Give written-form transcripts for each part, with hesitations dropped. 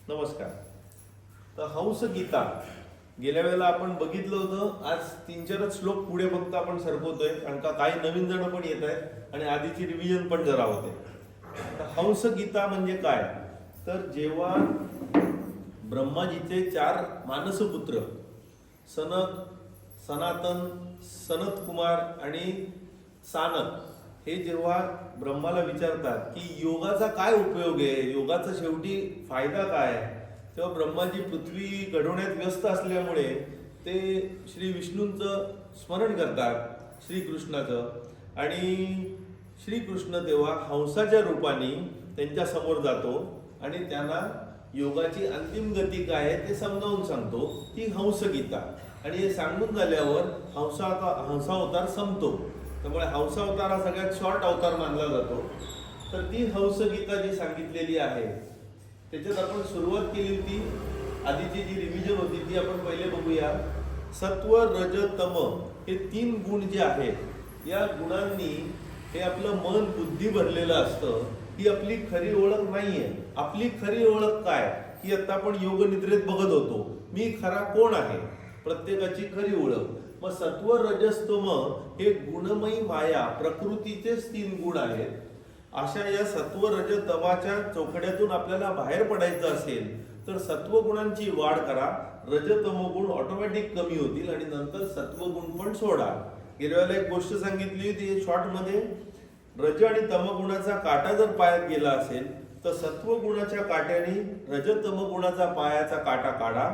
नमस्कार. तर हंस गीता गेल्या वेळेला आपण बघितलं होतं. आज 3-4 श्लोक पुढे फक्त आपण सरकवतोय, कारण का काही नवीन जण पण येत आहेत आणि आधीची रिव्हिजन पण जरा होते. तर हंस गीता म्हणजे काय? तर जेव्हा ब्रह्माजीचे 4 मानसपुत्र सनक, सनातन, सनत कुमार आणि सानक हे जेव्हा ब्रह्माला विचारतात की योगाचा काय उपयोग आहे, योगाचा शेवटी फायदा काय आहे, तेव्हा ब्रह्माजी पृथ्वी घडवण्यात व्यस्त असल्यामुळे ते श्री विष्णूंचं स्मरण करतात, श्रीकृष्णाचं. आणि श्रीकृष्ण तेव्हा हंसाच्या रूपाने त्यांच्या समोर जातो आणि त्यांना योगाची अंतिम गती काय आहे ते समजावून सांगतो. ती हंसगीता. आणि हे सांगून झाल्यावर हंसावतार संपतो. त्यामुळे हंसावतार हा सगळ्यात शॉर्ट अवतार मानला जातो. तर ती हंसगीता जी सांगितलेली आहे त्याच्यात आपण सुरुवात केली होती. आधीची जी रिव्हिजन होती ती आपण पहिले बघूया. सत्व, रज, तम हे 3 गुण जे आहेत, या गुणांनी हे आपलं मन बुद्धी भरलेलं असतं. ही आपली खरी ओळख नाहीये. आपली खरी ओळख काय, ही आता आपण योग निद्रेत बघत होतो. मी खरा कोण आहे, प्रत्येकाची खरी ओळख. मग सत्व, रजस्तम हे गुणमयी माया, प्रकृतीचेच 3 गुण आहेत. अशा या सत्व, रज, तमाच्या चौकड्यातून आपल्याला बाहेर पडायचं असेल तर सत्व गुणांची वाढ करा. रज, तम गुण ऑटोमॅटिक कमी होतील आणि नंतर सत्व गुण पण सोडा. गेल्या वेळेला एक गोष्ट सांगितली होती शॉर्ट मध्ये. रज आणि तम गुणाचा काटा जर पायात गेला असेल तर सत्व गुणाच्या काट्याने रज तम गुणाचा पायाचा काटा काढा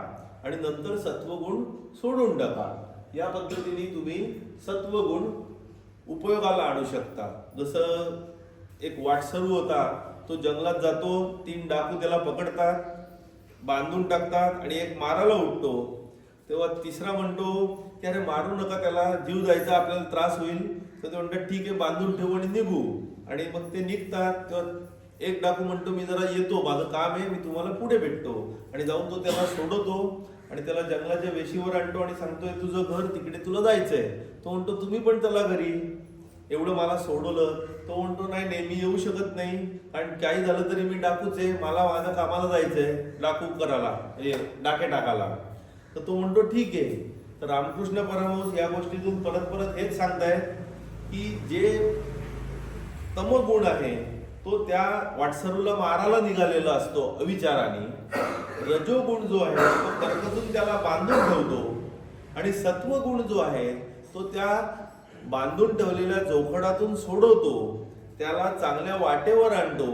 आणि नंतर सत्व गुण सोडून टाका. या पद्धतीने तुम्ही सत्व गुण उपयोगाला आणू शकता. जसं एक वाटसरू होता, तो जंगलात जातो, 3 डाकू त्याला पकडतात, बांधून टाकतात आणि एक मारायला उठतो. तेव्हा तिसरा म्हणतो की अरे मारू नका, त्याला जीव जायचा, आपल्याला त्रास होईल. तर ते म्हणतात ठीक आहे, बांधून ठेवू आणि निघू. आणि मग ते निघतात. तेव्हा एक डाकू म्हणतो मी जरा येतो, माझं काम आहे, मी तुम्हाला पुढे भेटतो. आणि जाऊन तो त्याला सोडवतो आणि त्याला जंगलाच्या वेशीवर आणतो आणि सांगतोय तुझं घर तिकडे, तुला जायचंय. तो म्हणतो तुम्ही पण चला घरी, एवढं मला सोडवलं. तो म्हणतो नाही नाही, मी येऊ शकत नाही, कारण काही झालं तरी मी डाकूच आहे, मला माझ्या कामाला जायचंय, डाकू करायला, डाके टाकायला. तर तो म्हणतो ठीक आहे. तर रामकृष्ण परमहंस या गोष्टीतून परत परत हेच सांगतायत की जे तमगुण आहे तो त्या वाटसरूला मारायला निघालेला असतो अविचाराने. रजोगुण जो आहे तो कर्कतून त्याला बांधून ठेवतो आणि सत्वगुण जो आहे तो त्या बांधून ठेवलेल्या जोखडातून सोडवतो, त्याला चांगल्या वाटेवर आणतो,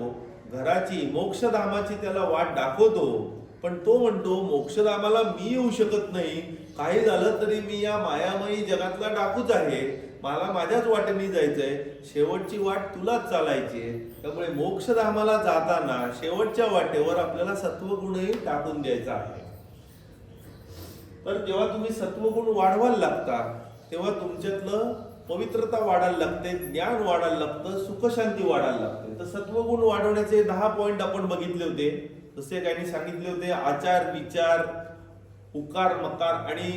घराची मोक्षधामाची त्याला वाट दाखवतो. पण तो म्हणतो मोक्षधामाला मी येऊ शकत नाही, काही झालं तरी मी या मायामयी जगातला डाकूच आहे, मला माझ्याच वाटेने जायचंय, शेवटची वाट तुलाच चालायची. त्यामुळे मोक्षधामाला जाताना शेवटच्या वाटेवर आपल्याला सत्वगुणही टाकून द्यायचा आहे. तर जेव्हा तुम्ही सत्वगुण वाढवायला लागता तेव्हा तुमच्यातलं पवित्रता वाढायला लागते, ज्ञान वाढायला लागतं, सुखशांती वाढायला लागते. तर सत्वगुण वाढवण्याचे 10 पॉइंट आपण बघितले होते. जसे काही सांगितले होते, आचार, विचार, उकार, मकार आणि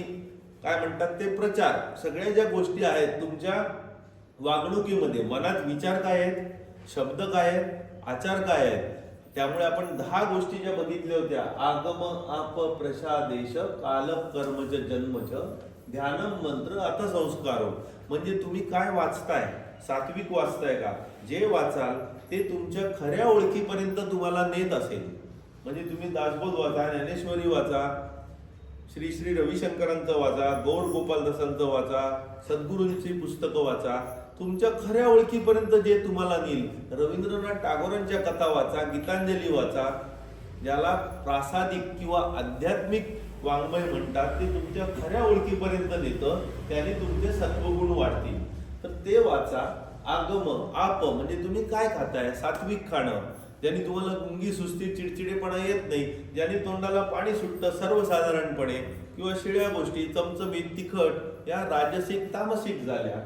काय म्हणतात ते प्रचार. सगळ्या ज्या गोष्टी आहेत तुमच्या वागणुकीमध्ये, मनात विचार काय आहेत, शब्द काय आहेत, आचार काय आहेत. त्यामुळे आपण 10 गोष्टी ज्या बघितल्या होत्या, आगम, आप, प्रसादेश, काल, कर्मच, जन्मच, ध्यानम, मंत्र, आता संस्कार. म्हणजे तुम्ही काय वाचताय, सात्विक वाचताय का, जे वाचाल ते तुमच्या खऱ्या ओळखीपर्यंत तुम्हाला नेत असेल. म्हणजे तुम्ही दासबोध वाचा, ज्ञानेश्वरी वाचा, श्री श्री रविशंकरांचं वाचा, गौर गोपालदासांचं वाचा, सद्गुरूंची पुस्तकं वाचा, तुमच्या खऱ्या ओळखीपर्यंत जे तुम्हाला नेईल. रवींद्रनाथ टागोरांच्या कथा वाचा, गीतांजली वाचा, ज्याला प्रासादिक किंवा आध्यात्मिक वाङ्मय म्हणतात, ते तुमच्या खऱ्या ओळखीपर्यंत नेतं, त्याने तुमचे सत्वगुण वाढतील. तर ते वाचा. आगम, आप म्हणजे तुम्ही काय खाताय, सात्विक खाणं, ज्याने तुम्हाला गुंगी, सुस्ती, चिडचिडेपणा येत नाही, ज्याने तोंडाला पाणी सुटतं सर्वसाधारणपणे, किंवा शिळ्या गोष्टी, चमचमीत, तिखट, या राजसिक, तामसिक झाल्या.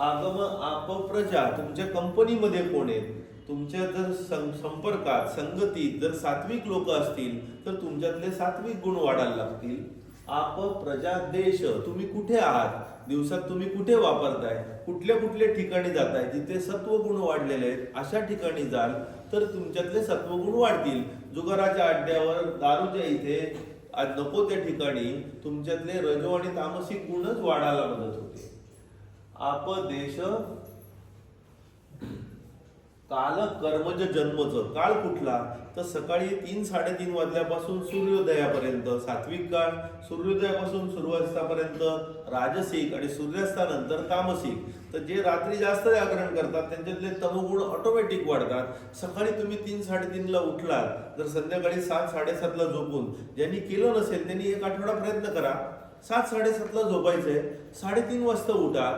आगम, आप, प्रजा तुमच्या कंपनीमध्ये कोण आहेत, तुमच्या जर संपर्कात, संगतीत जर सात्विक लोक असतील तर तुमच्यातले सात्विक गुण वाढायला लागतील. आप प्रजा देश, तुम्ही कुठे आहात, दिवसात तुम्ही कुठे वापरताय, कुठल्या कुठल्या ठिकाणी जाताय, जिथे सत्वगुण वाढलेले आहेत अशा ठिकाणी जाल तर तुमच्यातले सत्वगुण वाढतील. जुगाराच्या अड्ड्यावर, दारूच्या इथे, नको त्या ठिकाणी तुमच्यातले रजो आणि तामसिक गुणच वाढायला मदत होते. आप देश काल कर्मज जन्मच, काळ कुठला तर सकाळी 3-3:30 वाजल्यापासून सूर्योदयापर्यंत सात्विक काळ, सूर्योदयापासून सूर्यास्तापर्यंत राजसिक आणि सूर्यास्तानंतर तामसिक. तर जे रात्री जास्त जागरण करतात त्यांच्यातले तमोगुण ऑटोमॅटिक वाढतात. सकाळी तुम्ही 3-3:30ला उठलात, जर संध्याकाळी 7-7:30ला झोपून, ज्यांनी केलं नसेल त्यांनी एक आठवडा प्रयत्न करा, 7-7:30ला झोपायचंय, 3:30 वाजता उठा.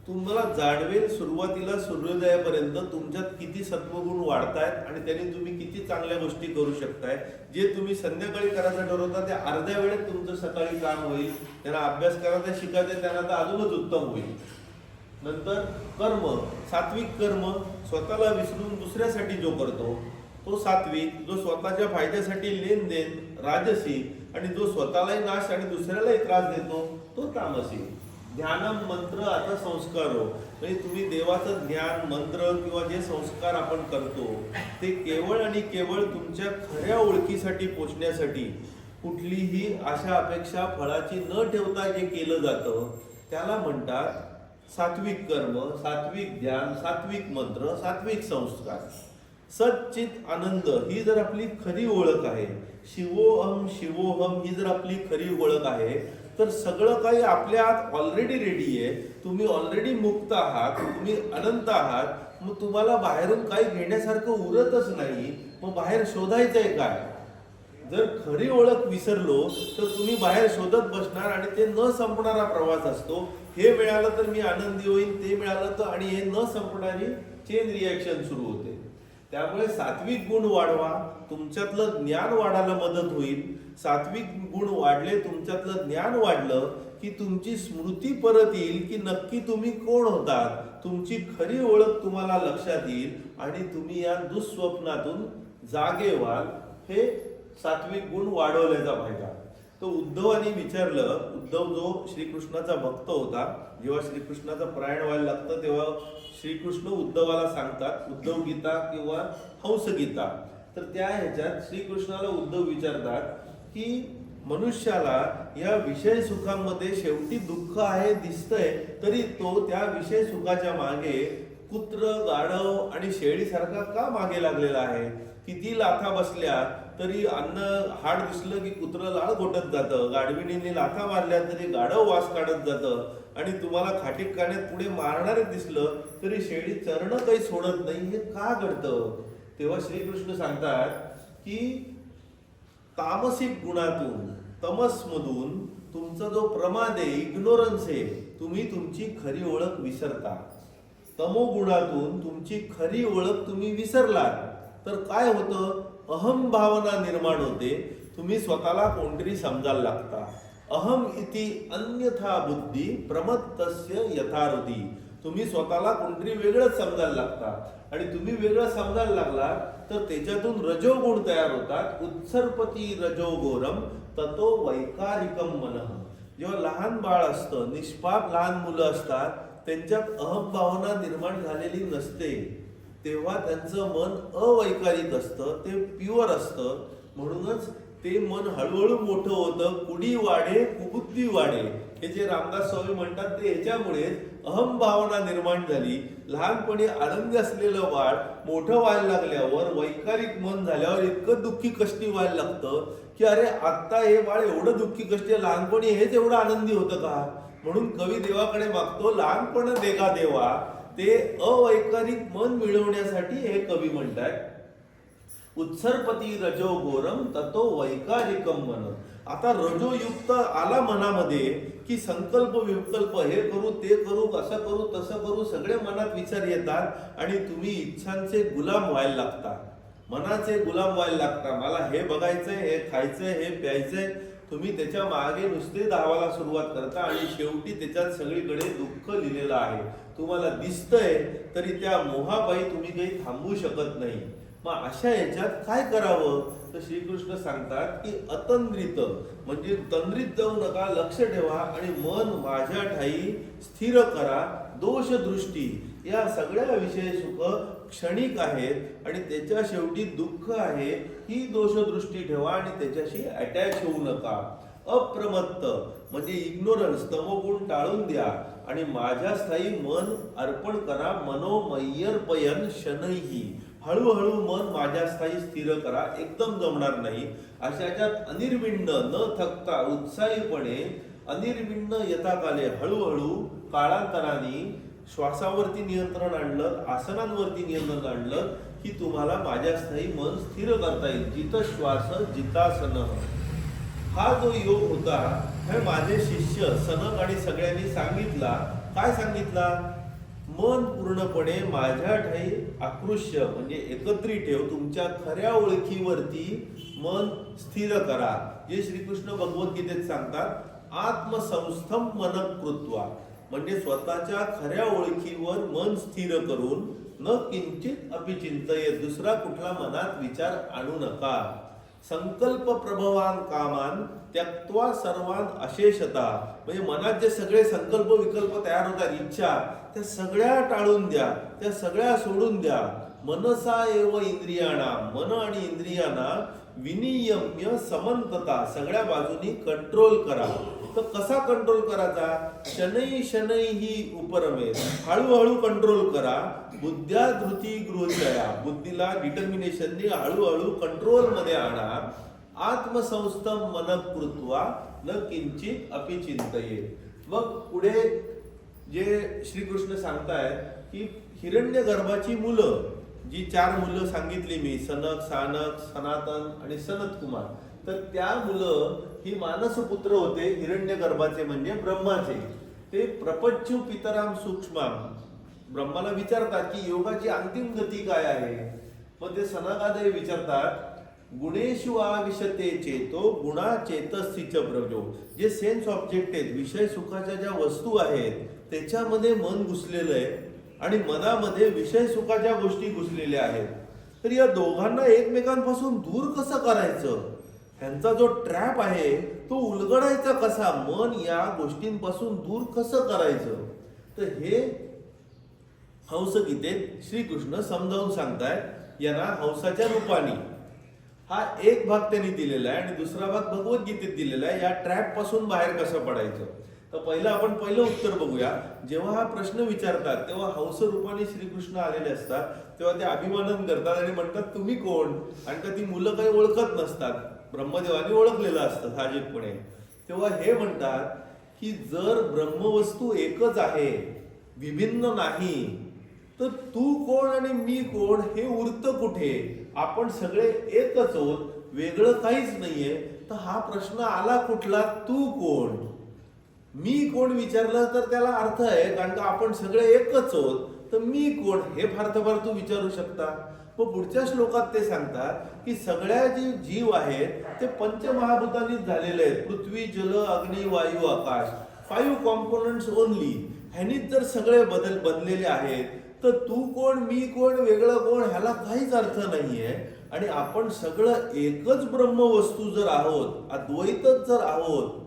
तुम्हाला जाणवेल सुरुवातीला सूर्योदयापर्यंत तुमच्यात किती सत्वगुण वाढतायत आणि त्यांनी तुम्ही किती चांगल्या गोष्टी करू शकताय. जे तुम्ही संध्याकाळी करायचं ठरवता ते अर्ध्या वेळेत तुमचं सकाळी काम होईल. त्यांना अभ्यास करायचा, शिकायचं, त्यांना तर अजूनच उत्तम होईल. नंतर कर्म, सात्विक कर्म, स्वतःला विसरून दुसऱ्यासाठी जो करतो तो सात्विक. जो स्वतःच्या फायद्यासाठी लेनदेन राजसिक, आणि जो स्वतःलाही नाश आणि दुसऱ्यालाही त्रास देतो तो तामसिक. ध्यानम मंत्र आता संस्कार हो, म्हणजे तुम्ही देवाचं ज्ञान मंत्र किंवा जे संस्कार आपण करतो ते केवळ आणि केवळ तुमच्या खऱ्या ओळखीसाठी पोचण्यासाठी, कुठलीही आशा अपेक्षा फळाची न ठेवता जे केलं जातं त्याला म्हणतात सात्विक कर्म, सात्विक ध्यान, सात्विक मंत्र, सात्विक संस्कार. सच्चित आनंद ही जर आपली खरी ओळख आहे, शिवोहम शिवोहम ही जर आपली खरी ओळख आहे, तर सगळं काही आपल्या आत ऑलरेडी रेडी आहे. तुम्ही ऑलरेडी मुक्त आहात, तुम्ही अनंत आहात. मग तुम्हाला बाहेरून काही घेण्यासारखं उरतच नाही. मग बाहेर शोधायचंय काय? जर खरी ओळख विसरलो तर तुम्ही बाहेर शोधत बसणार आणि ते न संपणारा प्रवास असतो. हे मिळालं तर मी आनंदी होईन, ते मिळालं तर, आणि हे न संपणारी चेन रिॲक्शन सुरू होते. त्यामुळे सात्विक गुण वाढवा, तुमच्यातलं ज्ञान वाढायला मदत होईल. सात्विक गुण वाढले, तुमच्यातलं ज्ञान वाढलं की तुमची स्मृती परत येईल की नक्की तुम्ही कोण होतात. तुमची खरी ओळख तुम्हाला लक्षात येईल आणि तुम्ही या दुःस्वप्नातून जागे व्हाल. हे सात्विक गुण वाढवल्याचा फायदा. तो उद्धवानी विचारलं, उद्धव जो श्रीकृष्णाचा भक्त होता, जेव्हा श्रीकृष्णाचं प्रयाण व्हायला लागतं तेव्हा श्रीकृष्ण उद्धवाला सांगतात, उद्धव गीता किंवा हंस गीता. तर त्या ह्याच्यात श्रीकृष्णाला उद्धव विचारतात की मनुष्याला या विषय सुखांमध्ये शेवटी दुःख आहे दिसतंय, तरी तो त्या विषय सुखाच्या मागे कुत्र, गाढव आणि शेळीसारखा का मागे लागलेला आहे? किती लाथा बसल्या तरी अन्न हाड दिसलं की कुत्र लाळ घोटत जातं, गाढविणीने लाथा मारल्या तरी गाढव वास काढत जातं, आणि तुम्हाला खाटीक काढण्यात पुढे मारणारे दिसलं तरी शेळी चरणं काही सोडत नाही. हे का घडतं? तेव्हा श्रीकृष्ण सांगतात की तामसिक गुणातून, तमसमधून तुमचा जो प्रमाद आहे, इग्नोरन्स आहे, तुम्ही तुमची खरी ओळख विसरता. तमोगुणातून तुमची खरी ओळख तुम्ही विसरलात तर काय होतं? अहम भावना निर्माण होते. तुम्ही स्वतःला कोणतरी समजायला लागता. अहम इति अन्यथा बुद्धी प्रमत्तस्य यथारुधी. तुम्ही स्वतःला कोणतरी वेगळंच समजायला लागता, आणि तुम्ही वेगळं समजायला लागला तर त्याच्यातून रजोगुण तयार होतात. उत्सर्पती रजोगोरम ततो वैकारिकम मनः. जेव्हा लहान बाळ असतं, निष्पाप लहान मुलं असतात, त्यांच्यात अहम भावना निर्माण झालेली नसते, तेव्हा त्यांचं मन अवैकारिक असतं, ते प्युअर असतं. म्हणूनच ते मन हळूहळू मोठं होतं. कुडी वाढे कुबुद्धी वाढे, हे जे रामदास स्वामी म्हणतात ते ह्याच्यामुळे अहम भावना निर्माण झाली. लहानपणी आनंदी असलेलं बाळ मोठं व्हायला लागल्यावर, वैकारिक मन झाल्यावर इतकं दुःखी कष्टी व्हायला लागतं की अरे आत्ता हे बाळ एवढं दुःखी कष्टी, लहानपणी हेच एवढं आनंदी होतं का? म्हणून कवी देवाकडे मागतो, लहानपण देगा देवा. ते अवैकारिक मन मिळवण्यासाठी हे कवी म्हणतात उत्सर्पती रजो गोरम ततो वैकारिकम मन. आता रजोयुक्त आला मनामध्ये की संकल्प विकल्प, हे करू ते करू, असं करू तसं करू, सगळे मनात विचार येतात आणि तुम्ही इच्छांचे गुलाम व्हायला लागता, मनाचे गुलाम व्हायला लागता. मला हे बघायचंय, हे खायचंय, हे प्यायचंय. तुम्ही त्याच्या मागे नुसते धावायला सुरुवात करता आणि शेवटी त्याच्यात सगळीकडे दुःख लिहिलेलं आहे. तुम्हाला दिसतंय तरी त्या मोहापायी तुम्ही काही थांबू शकत नाही. मग अशा याच्यात काय करावं? तर श्रीकृष्ण सांगतात की अतंद्रित म्हणजे तंद्रित जाऊ नका, लक्ष ठेवा आणि मन माझ्या ठाई स्थिर करा. दोष दृष्टी या सगळ्या विषय सुख क्षणिक आहेत आणि त्याच्या शेवटी दुःख आहे, ही दोषदृष्टी ठेवा आणि त्याच्याशी अटॅच होऊ नका. अप्रमत्त म्हणजे इग्नोरन्स तमोगुण टाळून द्या आणि माझ्या स्थायी मन अर्पण करा. मनोमय्यर्पयन शनैही हळूहळू मन माझ्या स्थायी स्थिर करा, एकदम जमणार नाही. अशाच्यात अनिर्विण्ण न थकता उत्साहीपणे अनिर्विण्ण यथाकाले हळूहळू काळांतराने श्वासावरती नियंत्रण आणलं, आसनांवरती नियंत्रण आणलं की तुम्हाला माझ्या स्थायी मन स्थिर करता येईल. जित श्वास जितासन हा जो योग होता हे माझे शिष्य सनक आणि सगळ्यांनी सांगितला. काय सांगितला? मन पूर्णपणे माझ्या ठाई आकृष्य म्हणजे एकत्रित ठेव, तुमच्या खऱ्या ओळखीवरती मन स्थिर करा. जे श्रीकृष्ण भगवद्गीतेत सांगतात आत्मसंस्थम मन कृत्वा म्हणजे स्वतःच्या खऱ्या ओळखीवर मन स्थिर करून न किंचित अपिचिंतयेत दुसरा कुठला मनात विचार आणू नका. संकल्प प्रभवान कामान त्यक्त्वा सर्वान अशेषता म्हणजे मनात जे सगळे संकल्प विकल्प तयार होतात, इच्छा, त्या सगळ्या टाळून द्या, त्या सगळ्या सोडून द्या. मनसा एव इंद्रियाणा मन आणि इंद्रियांना विनियम्य समंतता सगळ्या बाजूनी कंट्रोल करा. तर कसा कंट्रोल करायचा? शनै शनै ही उपरमेत हळूहळू कंट्रोल करा. बुद्ध्या धृती गृहचया बुद्धीला डिटर्मिनेशनने हळूहळू कंट्रोल मध्ये आणा. आत्मसंस्थम मन कृत्वा न किंचित अपि चिंतयेत. मग पुढे जे श्रीकृष्ण सांगतायत की हिरण्यगर्भाची मुलं जी 4 मुलं सांगितली मी, सनक, सानक, सनातन आणि सनत कुमार, तर त्या मुलं ही मानसपुत्र होते हिरण्यगर्भाचे म्हणजे ब्रह्माचे. ते प्रपंचू पितराम सूक्ष्माम ब्रह्माला विचारतात की योगाची अंतिम गती काय आहे. मग ते सनकादय विचारतात गुणेषु आविशते चेतो गुणा चेतस्थिच प्रजो. जे सेन्स ऑब्जेक्ट आहेत, विषय सुखाच्या ज्या वस्तू आहेत त्याच्यामध्ये मन घुसलेलं आहे आणि मनामध्ये विषय सुखाच्या गोष्टी घुसलेल्या आहेत. तर या दोघांना एकमेकांपासून दूर कसं करायचं? ह्यांचा जो ट्रॅप आहे तो उलगडायचा कसा? मन या गोष्टींपासून दूर कसं करायचं? तर हे हंसगीतेत श्रीकृष्ण समजावून सांगतायत. यांना हंसाच्या रूपाने हा एक भाग त्यांनी दिलेला आहे आणि दुसरा भाग भगवद्गीतेत दिलेला आहे. या ट्रॅप पासून बाहेर कसं पडायचं? तर पहिलं उत्तर बघूया. जेव्हा हा प्रश्न विचारतात तेव्हा हंस रूपाने श्रीकृष्ण आलेले असतात, तेव्हा ते अभिमानन करतात आणि म्हणतात तुम्ही कोण? आणि का ती मुलं काही ओळखत नसतात, ब्रह्मदेवाने ओळखलेलं असतं साहजिकपणे. तेव्हा हे म्हणतात की जर ब्रह्मवस्तू एकच आहे, विभिन्न नाही, तर तू कोण आणि मी कोण हे उरतं कुठे? आपण सगळे एकच आहोत, वेगळं काहीच नाहीये. तर हा प्रश्न आला कुठला? तू कोण मी कोण विचारलं तर त्याला अर्थ आहे, कारण का आपण सगळे एकच आहोत. तर मी कोण हे फार तर फार तू विचारू शकता. मग पुढच्या श्लोकात ते सांगतात की सगळ्या जे जीव आहेत ते पंचमहाभूतांनीच झालेले आहेत. पृथ्वी, जल, अग्नी, वायू, आकाश, 5 कॉम्पोनंट्स ओनली. ह्यानीच जर सगळे बनलेले आहेत, तर तू कोण मी कोण वेगळं कोण ह्याला काहीच अर्थ नाहीये. आणि आपण सगळं एकच ब्रह्मवस्तू जर आहोत, अद्वैतच जर आहोत,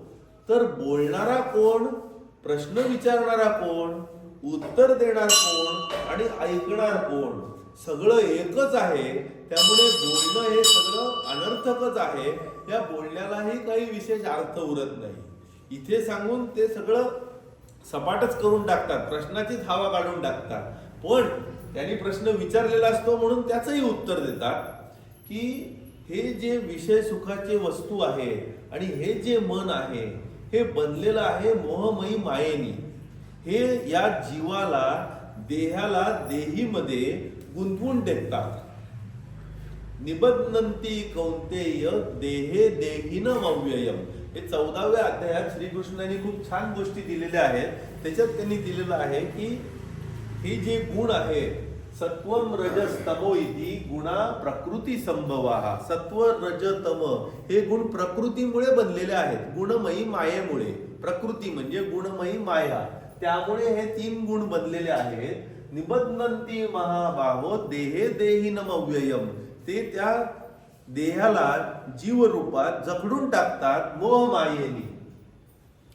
तर बोलणारा कोण, प्रश्न विचारणारा कोण, उत्तर देणार कोण आणि ऐकणार कोण? सगळं एकच आहे. त्यामुळे बोलणं हे सगळं अनर्थकच आहे. या बोलण्यालाही काही विशेष अर्थ उरत नाही. इथे सांगून ते सगळं सपाटच करून टाकतात, प्रश्नाचीच हवा काढून टाकतात. पण त्यांनी प्रश्न विचारलेला असतो म्हणून त्याचंही उत्तर देतात की हे जे विषय सुखाचे वस्तू आहे आणि हे जे मन आहे हे बनलेलं आहे मोहमयी मायेनी. हे या जीवाला, देहाला देहीमध्ये गुंतवून टाकतात. निबध्नन्ति कौंतेय देहे देहिनम अव्ययम. हे 14व्या अध्यायात श्रीकृष्णाने खूप छान गोष्टी दिलेल्या आहेत. त्याच्यात त्यांनी दिलेलं आहे की हे जे गुण आहे सत्वम रजस तमो इति गुणा प्रकृती संभवाः. सत्व रज तम हे गुण प्रकृतीमुळे बनलेले आहेत, गुणमयी मायेमुळे. प्रकृती म्हणजे गुणमयी माया, त्यामुळे हे 3 गुण बनलेले आहेत. निबध्नन्ति महाबाहो देहे देहिनम अव्ययम. ते त्या देहाला जीवरूपात जखडून टाकतात मोह मायेनी.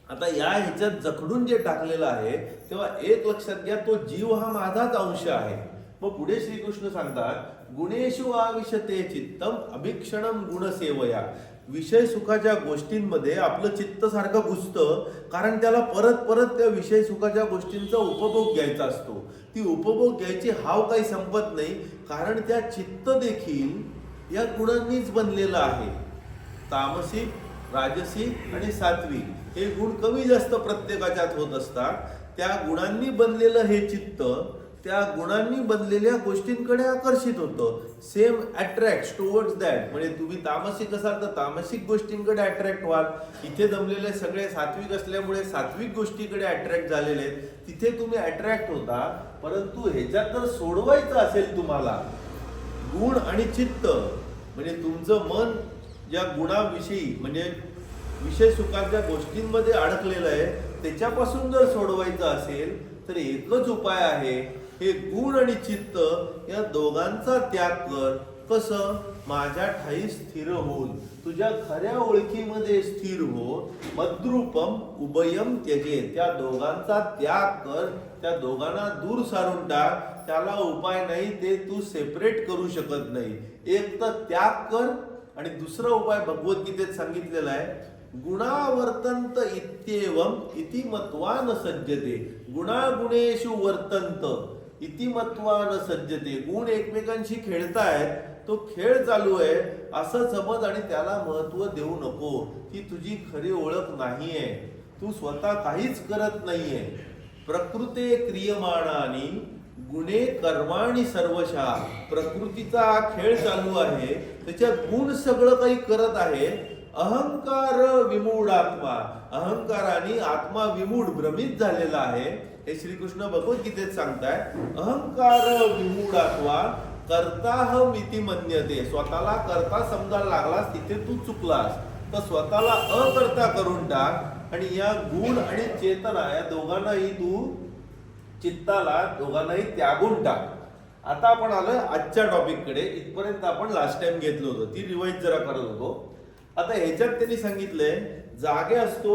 आता या ह्याच्यात जखडून जे टाकलेलं आहे तेव्हा एक लक्षात घ्या, तो जीव हा माझाच अंश आहे. मग पुढे श्रीकृष्ण सांगतात, गुणेषु आविशते चित्तम अभिक्षणम गुणसेवया. विषय सुखाच्या गोष्टींमध्ये आपलं चित्त सारखं घुसतं, कारण त्याला परत परत त्या विषय सुखाच्या गोष्टींचा उपभोग घ्यायचा असतो. ती उपभोग घ्यायची हाव काही संपत नाही, कारण त्या चित्त देखील या गुणांनीच बनलेलं आहे. तामसिक, राजसिक आणि सात्विक हे गुण कमी जास्त प्रत्येकाच्यात होत असतात. त्या गुणांनी बनलेलं हे चित्त त्या गुणांनी बनलेल्या गोष्टींकडे आकर्षित होतं. Same attract towards that. म्हणजे तुम्ही तामसिक असाल तर तामसिक गोष्टींकडे अट्रॅक्ट व्हाल. इथे जमलेले सगळे सात्विक असल्यामुळे सात्विक गोष्टीकडे अट्रॅक्ट झालेले आहेत, तिथे तुम्ही अट्रॅक्ट होता. परंतु ह्याच्यात जर सोडवायचं असेल तुम्हाला गुण आणि चित्त, म्हणजे तुमचं मन ज्या गुणाविषयी म्हणजे विषय सुखाच्या गोष्टींमध्ये अडकलेलं आहे त्याच्यापासून जर सोडवायचं असेल तर एकच उपाय आहे, हे गुण आणि चित्त या दोघांचा त्याग कर. कसं? माझ्या ठाई स्थिर होऊन, तुझ्या खऱ्या ओळखीमध्ये स्थिर हो. मद्रूपम उभयम त्यजे. त्या दोघांचा त्याग कर, त्या दोघांना दूर सारून टाक. त्याला उपाय नाही, ते तू सेपरेट करू शकत नाही. एक तर त्याग कर आणि दुसरा उपाय भगवद्गीतेत सांगितलेला आहे, गुणावर्तंत इत्येवम इतिमत्वान सज्जते. गुणागुणेषु वर्तंत इतिमत्वान सज्जते. गुण एकमेकांशी खेळतायत, तो खेळ चालू आहे असं समज आणि त्याला महत्व देऊ नको. ती तुझी खरी ओळख नाहीये, तू स्वतः काहीच करत नाहीये. प्रकृते क्रियमाणानी गुणे कर्माणी सर्वशः. प्रकृतीचा खेळ चालू आहे, त्याच्यात गुण सगळं काही करत आहे. अहंकार विमूढ आत्मा. अहंकाराने आत्मा विमूढ भ्रमित झालेला आहे. हे श्रीकृष्ण भगवद्गीतेत सांगताय. अहंकार विमूढ आत्मा कर्ताहम इति मन्यते. स्वतःला करता समजायला लागलास तिथे तू चुकलास, तर स्वतःला अकर्ता करून टाक आणि या गुण आणि चेतना या दोघांनाही तू चित्ताला दोघांनाही त्यागून टाक. आता आपण आलोय आजच्या टॉपिक कडे. इथपर्यंत आपण लास्ट टाइम घेतलं होतं, ती रिवाइज जरा करत होतो. आता ह्याच्यात त्यांनी सांगितलंय, जागे असतो,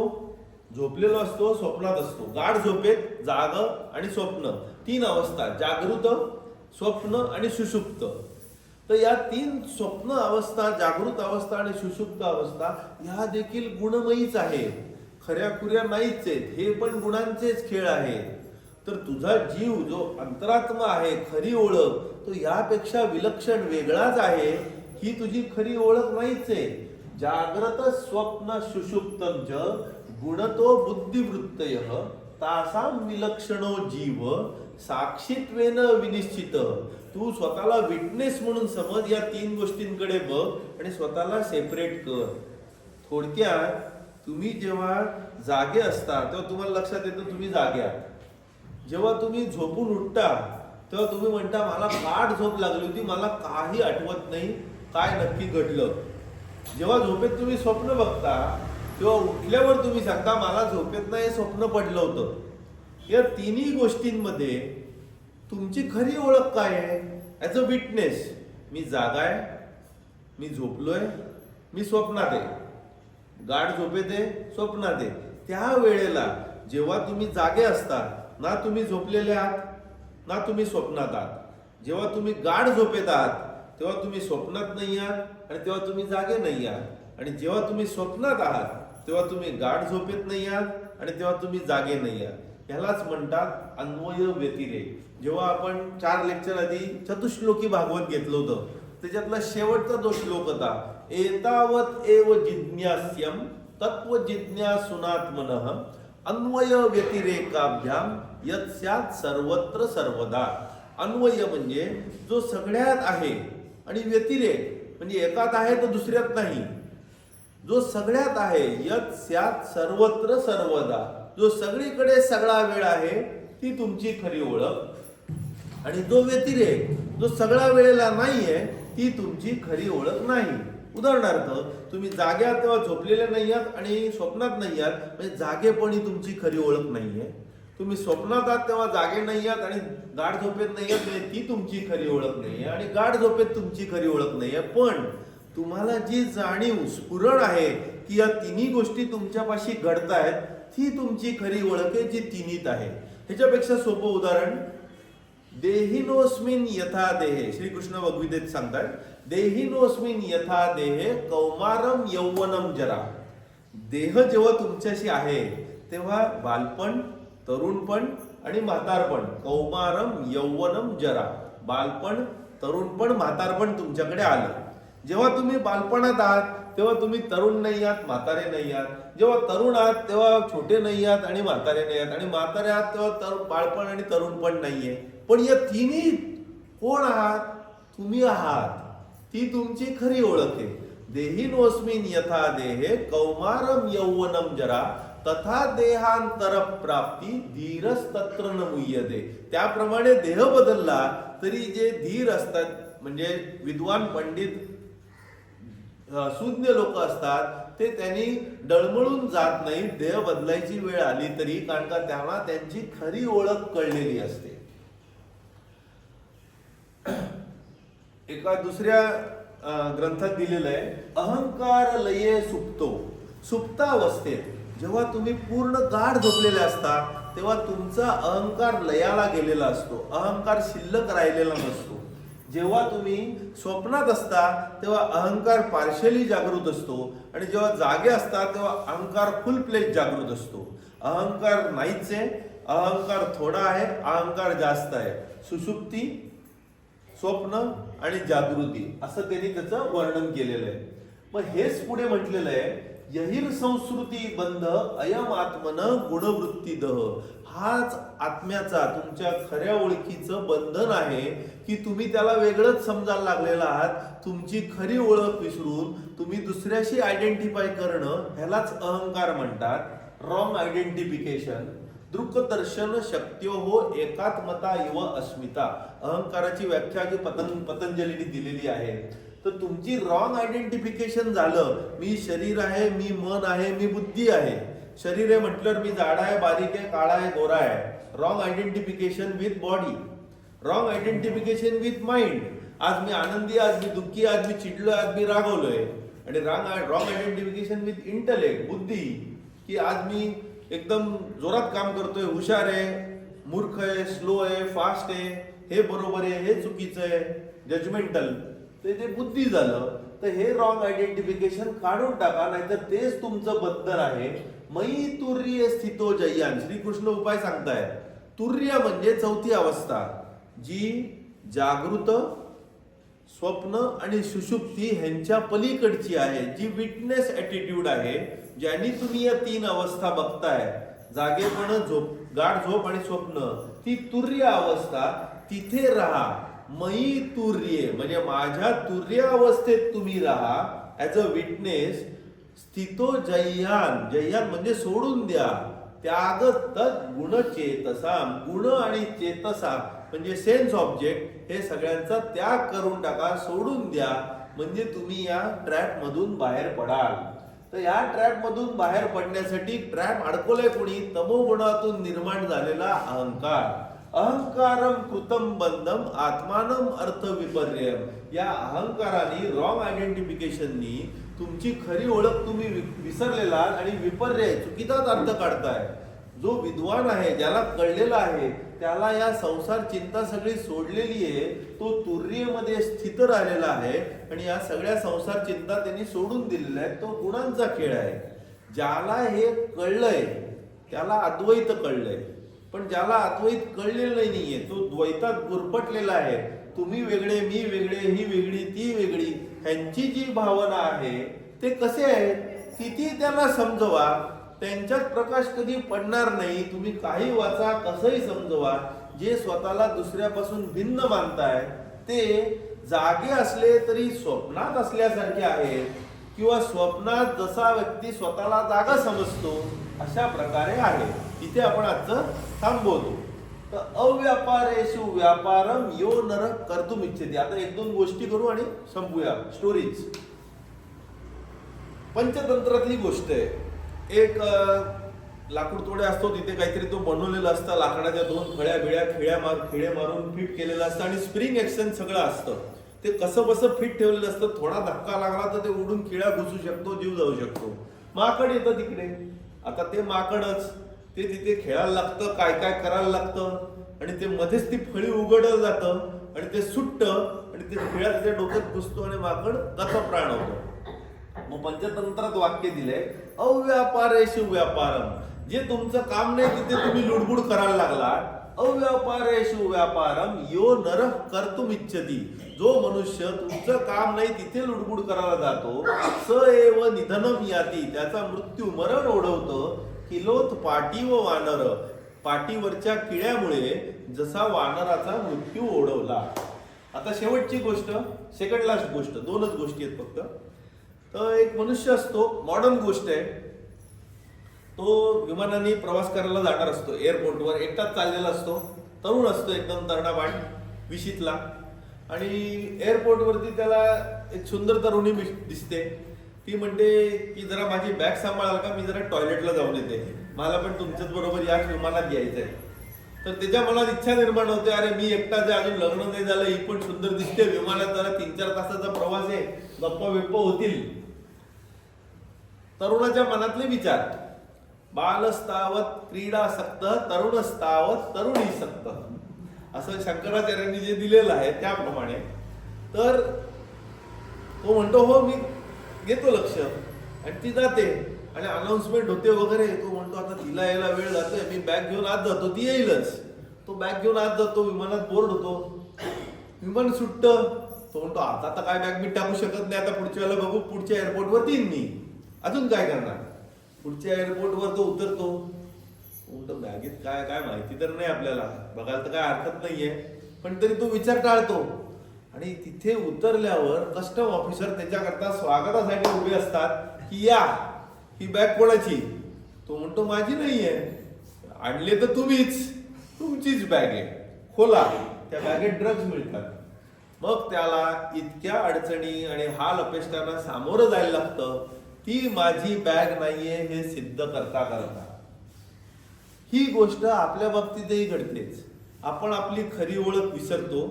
झोपलेलो असतो, स्वप्नात असतो. गाढ झोपेत जाग आणि स्वप्न, तीन अवस्था, जागृत, स्वप्न आणि सुषुप्त. तर या तीन स्वप्न अवस्था, जागृत अवस्था आणि सुषुप्त अवस्था ह्या देखील गुणमयीच आहेत, खऱ्या खुऱ्या नाहीच आहेत. हे पण गुणांचेच खेळ आहेत. तर तुझा जीव जो अंतरात्मा आहे, खरी ओळख, तो यापेक्षा विलक्षण वेगळाच आहे. ही तुझी खरी ओळख नाहीच आहे. जाग्रत स्वप्न सुषुप्तम च गुणतो बुद्धिवृत्तयः तासाम विलक्षणो जीव साक्षीत्वेन विनिश्चित. तू स्वतःला विटनेस म्हणून समज, या तीन गोष्टींकडे बघ आणि स्वतःला सेपरेट कर. थोडक्यात तुम्ही जेव्हा जागे असता तेव्हा तुम्हाला लक्षात येतं तुम्ही जागे आहात. जेव्हा तुम्ही झोपून उठता तेव्हा तुम्ही म्हणता मला गाढ झोप लागली होती, मला काही आठवत नाही काय नक्की घडलं. जेव्हा झोपेत तुम्ही स्वप्न बघता तेव्हा उठल्यावर तुम्ही सांगता मला झोपेत नाही स्वप्न पडलं होतं. या तिन्ही गोष्टींमध्ये तुमची खरी ओळख काय आहे? ॲज अ विटनेस, मी जागा आहे, मी झोपलोय, मी स्वप्नात आहे. गाढ झोपेत आहे, स्वप्नात आहे. त्या वेळेला जेव्हा तुम्ही जागे असता, ना तुम्ही झोपलेले आहात ना तुम्ही स्वप्नात आहात. जेव्हा तुम्ही गाढ झोपेत आहात तेव्हा तुम्ही स्वप्नात नाही आहात आणि तेव्हा तुम्ही जागे नाही आहात. आणि जेव्हा तुम्ही स्वप्नात आहात तेव्हा तुम्ही गाढ झोपेत नाही आहात आणि तेव्हा तुम्ही जागे नाही आहात. ह्यालाच म्हणतात अन्वय व्यतिरेक. जेव्हा आपण 4 लेक्चर आधी चतुश्लोकी भागवत घेतलं होतं, त्याच्यातला शेवटचा जो श्लोक होता, एतावत एव जिज्ञास्यम तत्व जिज्ञासुनात्मनः अन्वय व्यतिरेकाभ्याम यत्स्यात् सर्वत्र सर्वदा. अन्वय म्हणजे जो सगळ्यात आहे आणि व्यतिरेक म्हणजे एकात आहे तर दुसऱ्यात नाही. जो सगळ्यात आहे, यत् स्यात् सर्वत्र सर्वदा, जो सगळीकडे सगळा वेळ आहे, ती तुमची खरी ओळख. आणि जो व्यतिरेक, जो सगळ्या वेळेला नाहीये, ती तुमची खरी ओळख नाही. उदाहरणार्थ तुम्ही जाग्यात तेव्हा झोपलेले नाही आहात आणि स्वप्नात नाही आहात, म्हणजे जागेपणी तुमची खरी ओळख नाहीये. तुम्ही स्वप्नात आहात तेव्हा जागे नाही आहात आणि गाढ झोपेत नाही आहात, म्हणजे ती तुमची खरी ओळख नाहीये आणि गाढ झोपेत तुमची खरी ओळख नाहीये. पण तुम्हाला जी जाणीव स्फुरण आहे की या तिन्ही गोष्टी तुमच्यापाशी घडतायत, ती तुमची खरी ओळख आहे जी तिन्हीत आहे. ह्याच्यापेक्षा सोपं उदाहरण, देहिनोस्मिन यथा देहे, श्रीकृष्ण भगवद्गीतेत सांगतात, देहिनोस्मिन यथा देहे कौमारम यौवनम जरा. देह जेव्हा तुमच्याशी आहे तेव्हा बालपण, तरुणपण आणि म्हातारपण, कौमारम यौवनम जरा, बालपण, तरुणपण, म्हातारपण तुमच्याकडे आलं. जेव्हा तुम्ही बालपणात आहात तेव्हा तुम्ही तरुण नाही आहात, म्हातारे नाही आहात. जेव्हा तरुण आहात तेव्हा छोटे नाही आहात आणि म्हातारे नाही आहात, आणि म्हातारे आहात तेव्हा बालपण आणि तरुणपण नाहीये. पण या तिन्ही कोण आहात? तुम्ही आहात. ती तुमची खरी ओळख आहे. देहिनोस्मिन यथा देहे कौमारम यौवनम जरा तथा देहांतर प्राप्ती धीरस्तत्र न मुह्यते. त्याप्रमाणे देह बदलला तरी जे धीर असतात, म्हणजे विद्वान पंडित सुज्ञ लोक असतात, ते त्यांनी डळमळून जात नाही देह बदलायची वेळ आली तरी, कारण का त्यांना त्यांची खरी ओळख कळलेली असते. एका दुसऱ्या ग्रंथात दिलेलं आहे, अहंकार लये सुप्तो. सुप्तावस्थेत जेव्हा तुम्ही पूर्ण गाढ झोपलेले असता तेव्हा तुमचा अहंकार लयाला गेलेला असतो, अहंकार शिल्लक राहिलेला नसतो. जेव्हा तुम्ही स्वप्नात असता तेव्हा अहंकार पार्शली जागृत असतो, आणि जेव्हा जागे असता तेव्हा अहंकार फुल प्लेज जागृत असतो. अहंकार नाहीच आहे, अहंकार थोडा आहे, अहंकार जास्त आहे. सुषुप्ती, स्वप्न आणि जागृती, असं त्यांनी त्याचं वर्णन केलेलं आहे. मग हेच पुढे म्हटलेलं आहे, यहिर संस्कृती बंध अयम आत्मन गुणवृत्ती दह. हाच आत्म्याचा, तुमच्या खऱ्या ओळखीचं बंधन आहे की तुम्ही त्याला वेगळंच समजायला लागलेला आहात. तुमची खरी ओळख विसरून तुम्ही दुसऱ्याशी आयडेंटिफाय करणं, ह्यालाच अहंकार म्हणतात. Wrong identification. दृक्दर्शन शक्यो हो एकात्मता इव अस्मिता. अहंकाराची व्याख्या जी पतंजलीने दिलेली आहे. तर तुमची रॉंग आयडेंटिफिकेशन झालं, मी शरीर आहे, मी मन आहे, मी बुद्धी आहे. शरीर आहे म्हटल्यावर मी जाडा आहे, बारीक आहे, काळा आहे, गोरा आहे. Wrong identification with body, wrong identification with mind. आज मी आनंदी, आज मी दुःखी, आज मी चिडलोय, आज मी रागवलोय. आणि रॉंग आयडेंटिफिकेशन विथ इंटलेक्ट, बुद्धी, की आज मी एकदम जोरात काम करतोय, हुशार आहे, मूर्ख आहे, स्लो आहे, फास्ट आहे, हे बरोबर आहे, हे चुकीचं आहे, जजमेंटल, ते बुद्धी झालं. तर हे रॉंग आयडेंटिफिकेशन काढून टाका, नाहीतर तेच तुमचं बंधन आहे. मयी तुर्य स्थितो जय्यान. श्रीकृष्ण उपाय सांगतायत. तुर्य म्हणजे चौथी अवस्था, जी जागृत, स्वप्न आणि सुषुप्ती ह्यांच्या पलीकडची आहे, जी विटनेस ॲटिट्यूड आहे. ज्यांनी तुम्ही या तीन अवस्था बघताय, जागेपण, झोप, गाढ झोप आणि स्वप्न, ती तुर्य अवस्था, तिथे राहा. मयी तुर्ये म्हणजे माझ्या तुर्य अवस्थेत तुम्ही राहा, ऍज अ विटनेस. स्थितो जय्यान, जय्यान म्हणजे सोडून द्या. त्याग तद गुण चेतसा, गुण आणि चेतसा म्हणजे सेन्स ऑब्जेक्ट, हे सगळ्यांचा त्याग करून टाका, सोडून द्या. म्हणजे तुम्ही या ट्रॅप मधून बाहेर पडाल. तर या ट्रॅप मधून बाहेर पडण्यासाठी ट्रॅप अडकवलंय कोणी? तमोगुणातून निर्माण झालेला अहंकार. अहंकारम कृतम बंधम आत्मानम अर्थ विपर्यम. या अहंकाराने, रॉंग आयडेंटिफिकेशननी तुमची खरी ओळख तुम्ही विसरलेला आणि विपर्य, चुकीचाच अर्थ काढताय. जो विद्वान आहे, ज्याला कळलेला आहे, त्याला या संसार चिंता सगळी सोडलेली आहे. तो तुर्येमध्ये स्थित राहिलेला आहे आणि या सगळ्या संसार चिंता त्यांनी सोडून दिलेल्या आहेत. तो गुणांचा खेळ आहे. ज्याला हे कळलंय त्याला अद्वैत कळलंय. पण ज्याला अद्वैत कळलेलं नाहीये, तो द्वैतात गुरफटलेला आहे. तुम्ही वेगळे, मी वेगळे, ही वेगळी, ती वेगळी, ह्यांची जी भावना आहे, ते कसे आहेत? किती त्यांना समजवा, त्यांच्यात प्रकाश कधी पडणार नाही. तुम्ही काही वाचा, कसंही समजवा, जे स्वतःला दुसऱ्यापासून भिन्न मानताय ते जागे असले तरी स्वप्नात असल्यासारखे आहेत, किंवा स्वप्नात जसा व्यक्ती स्वतःला जागा समजतो अशा प्रकारे आहे. इथे आपण आजचं थांबवतो. तर अव्यापारेषु व्यापारम यो नरक कर्तुम इच्छिते. आता एक दोन गोष्टी करू आणि संपूया. स्टोरीज. पंचतंत्रातली गोष्ट आहे. एक लाकूड तोडे असतो तिथे काहीतरी तो बनवलेला असतं, लाकडाच्या 2 खिळे मारून फिट केलेलं असतं आणि स्प्रिंग ऍक्शन सगळं असतं. ते कसं बसं फिट ठेवलेलं असतं. थोडा धक्का लागला तर ते उडून खिळा घुसू शकतो, जीव जाऊ शकतो. माकड येतं तिकडे. आता ते माकडच ते तिथे खेळायला लागतं, काय काय करायला लागतं आणि ते मध्येच ती फळी उघडलं जातं आणि ते सुटतं आणि ते खिळा त्याच्या डोक्यात घुसतो आणि माकड गतप्राण होतो. मग पंचतंत्रात वाक्य दिलंय, अव्यापारेषु व्यापारम. जे तुमचं काम नाही तिथे तुम्ही लुडबुड करायला लागला. अव्यापारेषु व्यापारम यो नरः कर्तुम इच्छति. जो मनुष्य तुमचं काम नाही तिथे लुडबुड करायला जातो, स एव निधनम याती. त्याचा मृत्यू मरण ओढवतं. किलोथ पाटीव वानर. पाठीवरच्या किड्यामुळे जसा वानराचा मृत्यू ओढवला. आता शेवटची गोष्ट, सेकंड लास्ट गोष्ट, 2च गोष्टी आहेत फक्त. तर एक मनुष्य असतो, मॉडर्न गोष्ट आहे. तो विमानाने प्रवास करायला जाणार असतो एअरपोर्टवर, एकटाच चाललेला असतो, तरुण असतो एकदम तरणाबाण, 20ला. आणि एअरपोर्टवरती त्याला एक सुंदर तरुणी दिसते. ती म्हणते की जरा माझी बॅग सांभाळाल का, मी जरा टॉयलेटला जाऊन येते, मला पण तुमच्याच बरोबर याच विमानात यायचंय. तर त्याच्या मनात इच्छा निर्माण होते, अरे मी एकटाच आहे, अजून लग्न नाही झालं, ही पण सुंदर दिसते, विमानात जरा 3-4 तासाचा प्रवास आहे, गप्पा बिप्पा होतील. तरुणाच्या मनातले विचार, बालस्तावत क्रीडासक्त तरुणस्तावत तरुणीसक्त, असं शंकराचार्यांनी जे दिलेलं आहे त्याप्रमाणे. तर तो म्हणतो हो मी घेतो लक्ष, आणि ती जाते आणि अनाउन्समेंट होते वगैरे. तो म्हणतो आता तिला यायला वेळ जातोय, मी बॅग घेऊन आत जातो, ती येईलच. तो बॅग घेऊन आत जातो, विमानात बोर्ड होतो, विमान सुटतं. तो म्हणतो आता तर काय बॅग मी टाकू शकत नाही, आता पुढच्या वेळेला बघू, पुढच्या एअरपोर्टवर येईन मी, अजून काय करणार. पुढच्या एअरपोर्टवर तो उतरतो. म्हणतो बॅगेत काय काय माहिती तर नाही आपल्याला, बघायला तर काय हरकत नाहीये, पण तरी तो विचार टाळतो. आणि तिथे उतरल्यावर कस्टम ऑफिसर त्याच्याकरता स्वागतासाठी उभे असतात की या, ही बॅग कोणाची. तो म्हणतो माझी नाहीये, आणले तर तुम्हीच, तुमचीच बॅग आहे, खोला. त्या बॅगेत ड्रग्ज मिळतात. मग त्याला इतक्या अडचणी आणि हाल अपेष्टांना सामोरं जायला लागतं. ती माझी बॅग नाहीये हे सिद्ध करता करता. ही गोष्ट आपल्या बाबतीतही घडतेच. आपण आपली खरी ओळख विसरतो.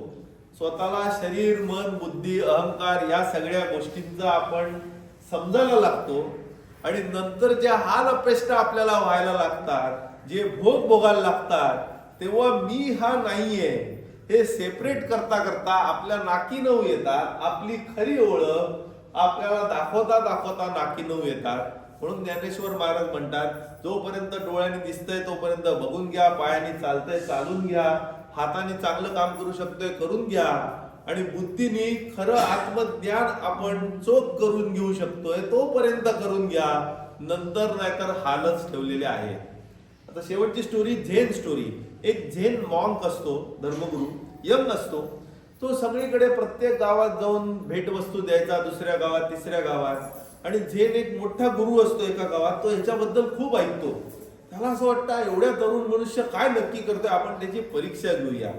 स्वतःला शरीर, मन, बुद्धी, अहंकार या सगळ्या गोष्टींचा आपण समजायला लागतो आणि नंतर ज्या हाल अपेष्टा आपल्याला व्हायला लागतात, जे भोग भोगायला लागतात, तेव्हा मी हा नाहीये हे सेपरेट करता करता आपल्या नाकी नऊ येतात. आपली खरी ओळख आपल्याला दाखवता दाखवता नाकी नऊ येतात. म्हणून ज्ञानेश्वर महाराज म्हणतात, जोपर्यंत डोळ्याने दिसतंय तोपर्यंत बघून घ्या, पायाने चालतंय चालून घ्या, हाताने चांगलं काम करू शकतोय करून घ्या, आणि बुद्धीने खरं आत्मज्ञान आपण चोख करून घेऊ शकतोय तोपर्यंत करून घ्या, नंतर नाहीतर हालच ठेवलेले आहे. आता शेवटची स्टोरी, झेन स्टोरी. एक झेन मॉन्क असतो, धर्मगुरू, यंग असतो. तो सगळीकडे प्रत्येक गावात जाऊन भेटवस्तू द्यायचा, दुसऱ्या गावात, तिसऱ्या गावात. आणि झेन एक मोठा गुरु असतो एका गावात, तो ह्याच्याबद्दल खूप ऐकतो. त्याला असं वाटतं एवढ्या तरुण मनुष्य काय नक्की करतोय, आपण त्याची परीक्षा घेऊया.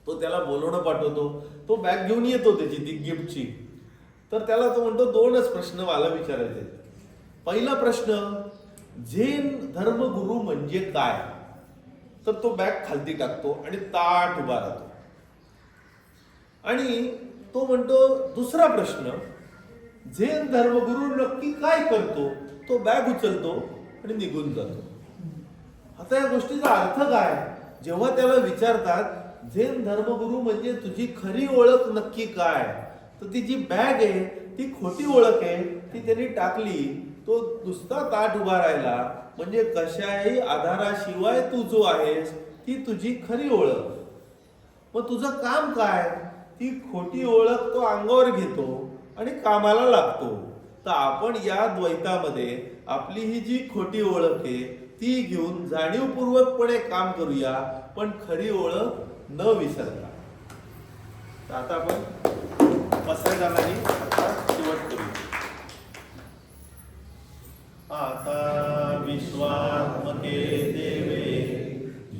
तो त्याला बोलवणं पाठवतो. तो बॅग घेऊन येतो त्याची, ती गिफ्टची. तर त्याला तो म्हणतो 2च प्रश्न मला विचारायचे. पहिला प्रश्न, झेन धर्मगुरु म्हणजे काय. तर तो बॅग खालती टाकतो आणि ताठ उभा राहतो. आणि तो म्हणतो दुसरा प्रश्न, झेन धर्मगुरु नक्की काय करतो. तो बॅग उचलतो आणि निघून जातो. आता या गोष्टीचा अर्थ काय. जेव्हा त्याला विचारतात झेन धर्मगुरु म्हणजे तुझी खरी ओळख नक्की काय, तर ती जी बॅग आहे ती खोटी ओळख आहे, ती त्यांनी टाकली. तो नुसता ताठ उभा राहिला म्हणजे कशाही आधाराशिवाय तू जो आहेस ती तुझी खरी ओळख. मग तुझं काम काय. ती खोटी ओळख तो अंगावर घेतो आणि कामाला लागतो. तर आपण या द्वैतामध्ये आपली ही जी खोटी ओळख आहे ती घेऊन जाणीवपूर्वकपणे काम करूया, पण खरी ओळख न विसरता. तर आता आपण पसरगानाने शेवट करू. आता विश्वात्मके देवे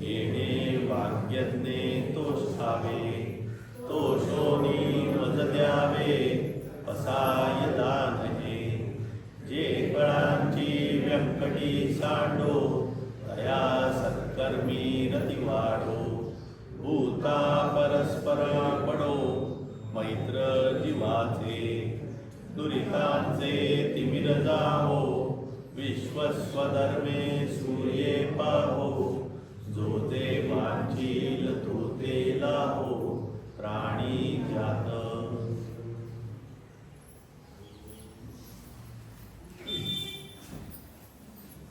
येणे वाक्यज्ञे तोष्ठावे, तोषोनी मज द्यावे असाय दान हे. जे कळांची व्यंकटी सांडो दया सत्कर्मी रती वाढो, भूता परस्परा पडो, मैत्र जीवाचे दुरितांचे तिमिर जावो, विश्वस्वधर्मे सूर्ये पाहो, जो ते वांछील तो ते लाहो.